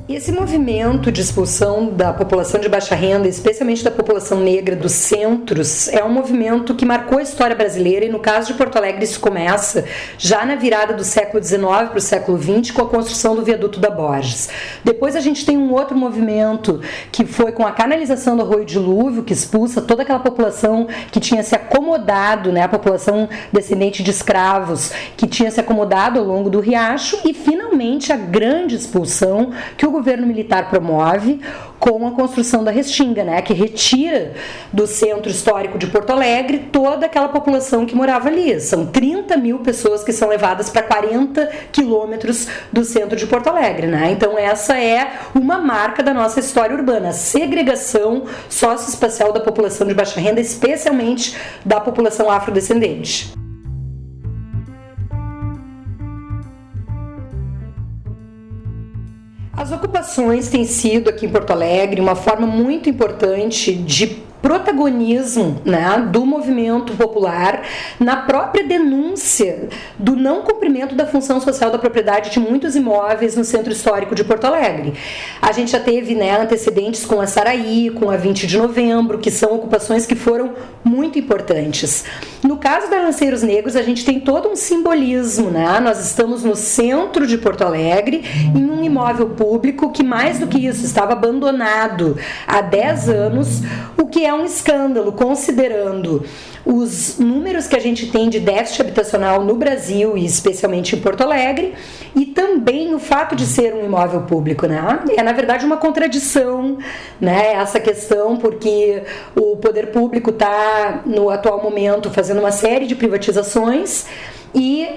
Esse movimento de expulsão da população de baixa renda, especialmente da população negra dos centros, é um movimento que marcou a história brasileira e no caso de Porto Alegre isso começa já na virada do século XIX para o século XX com a construção do viaduto da Borges. Depois a gente tem um outro movimento que foi com a canalização do Arroio Dilúvio, que expulsa toda aquela população que tinha se acomodado, né, a população descendente de escravos, que tinha se acomodado ao longo do riacho, e finalmente a grande expulsão que o governo militar promove com a construção da Restinga, né, que retira do centro histórico de Porto Alegre toda aquela população que morava ali. São 30 mil pessoas que são levadas para 40 quilômetros do centro de Porto Alegre, né? Então essa é uma marca da nossa história urbana, a segregação socioespacial da população de baixa renda, especialmente da população afrodescendente. As ocupações têm sido aqui em Porto Alegre uma forma muito importante de protagonismo, né, do movimento popular na própria denúncia do não cumprimento da função social da propriedade de muitos imóveis no centro histórico de Porto Alegre. A gente já teve, né, antecedentes com a Saraí, com a 20 de novembro, que são ocupações que foram muito importantes. No caso da Lanceiros Negros, a gente tem todo um simbolismo, né? Nós estamos no centro de Porto Alegre, em um imóvel público que, mais do que isso, estava abandonado há 10 anos, o que é um escândalo, considerando os números que a gente tem de déficit habitacional no Brasil e especialmente em Porto Alegre, e também o fato de ser um imóvel público, né? É na verdade uma contradição, né? Essa questão, porque o poder público está no atual momento fazendo uma série de privatizações e,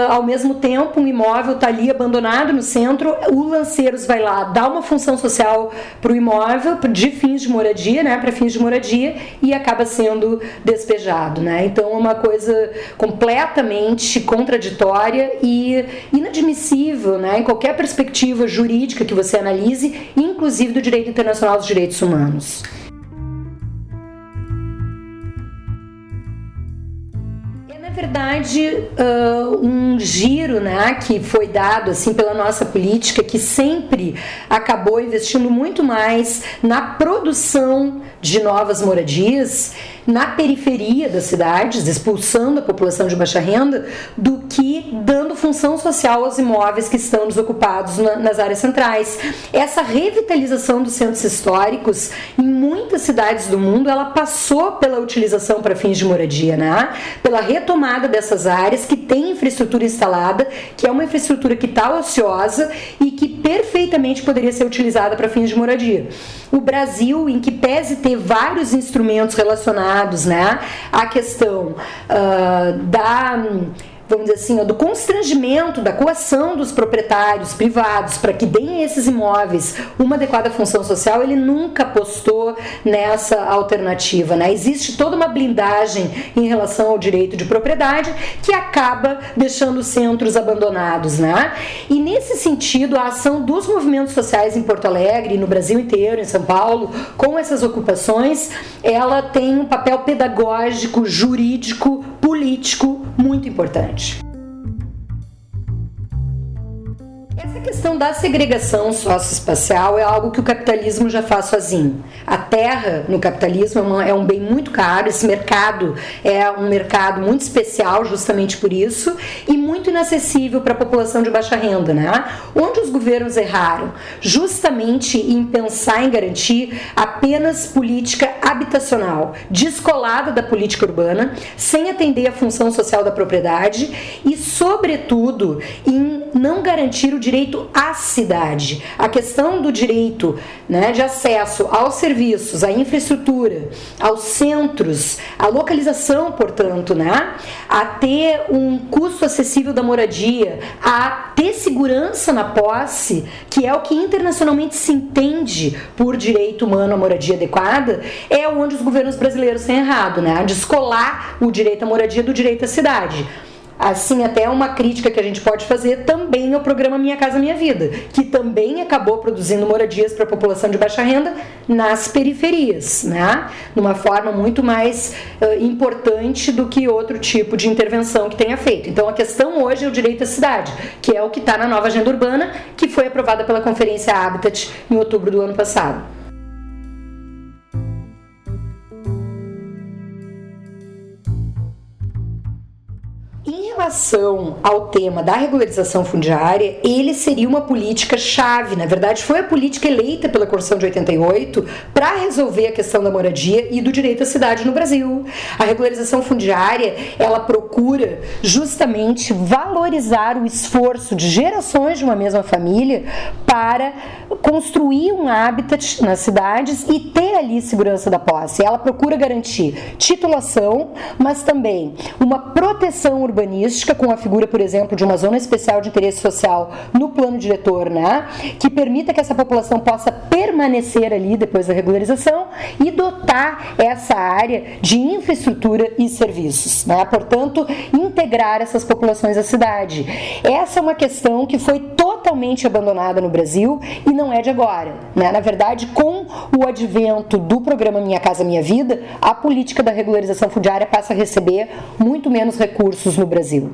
ao mesmo tempo, um imóvel está ali abandonado no centro, o Lanceiros vai lá, dá uma função social para o imóvel, de fins de moradia, né, para fins de moradia, e acaba sendo despejado, né? Então é uma coisa completamente contraditória e inadmissível, né, em qualquer perspectiva jurídica que você analise, inclusive do direito internacional dos direitos humanos. Na verdade, um giro, né, que foi dado assim, pela nossa política, que sempre acabou investindo muito mais na produção de novas moradias, na periferia das cidades, expulsando a população de baixa renda, do que dando função social aos imóveis que estão desocupados nas áreas centrais. Essa revitalização dos centros históricos, em muitas cidades do mundo, ela passou pela utilização para fins de moradia, né? Pela retomada dessas áreas que tem infraestrutura instalada, que é uma infraestrutura que está ociosa e que perfeitamente poderia ser utilizada para fins de moradia. O Brasil, em que pese ter vários instrumentos relacionados, né, à questão vamos dizer assim, do constrangimento, da coação dos proprietários privados para que deem a esses imóveis uma adequada função social, ele nunca apostou nessa alternativa, né? Existe toda uma blindagem em relação ao direito de propriedade que acaba deixando os centros abandonados, né? E nesse sentido, a ação dos movimentos sociais em Porto Alegre, no Brasil inteiro, em São Paulo, com essas ocupações, ela tem um papel pedagógico, jurídico, político muito importante. Essa questão da segregação socioespacial é algo que o capitalismo já faz sozinho. A terra no capitalismo é um bem muito caro, esse mercado é um mercado muito especial justamente por isso e muito inacessível para a população de baixa renda, né? Onde os governos erraram? Justamente em pensar em garantir apenas política habitacional, descolada da política urbana, sem atender a função social da propriedade e, sobretudo, em não garantir o direito à cidade. A questão do direito, né, de acesso aos serviços, à infraestrutura, aos centros, à localização, portanto, né, a ter um custo acessível da moradia, a ter segurança na posse, que é o que internacionalmente se entende por direito humano à moradia adequada, é onde os governos brasileiros têm errado, né, a descolar o direito à moradia do direito à cidade. assim, até uma crítica que a gente pode fazer também ao programa Minha Casa Minha Vida, que também acabou produzindo moradias para a população de baixa renda nas periferias, né? Numa forma muito mais importante do que outro tipo de intervenção que tenha feito. Então, a questão hoje é o direito à cidade, que é o que está na nova agenda urbana, que foi aprovada pela Conferência Habitat em outubro do ano passado. Em relação ao tema da regularização fundiária, ele seria uma política chave, na verdade foi a política eleita pela Constituição de 88 para resolver a questão da moradia e do direito à cidade no Brasil. A regularização fundiária, ela procura justamente valorizar o esforço de gerações de uma mesma família para construir um habitat nas cidades e ter ali segurança da posse. Ela procura garantir titulação, mas também uma proteção urbanística com a figura, por exemplo, de uma zona especial de interesse social no plano diretor, né, que permita que essa população possa permanecer ali depois da regularização e dotar essa área de infraestrutura e serviços, né, portanto, integrar essas populações à cidade. Essa é uma questão que foi totalmente abandonada no Brasil e não é de agora, né? Na verdade, com o advento do programa Minha Casa Minha Vida, a política da regularização fundiária passa a receber muito menos recursos no Brasil.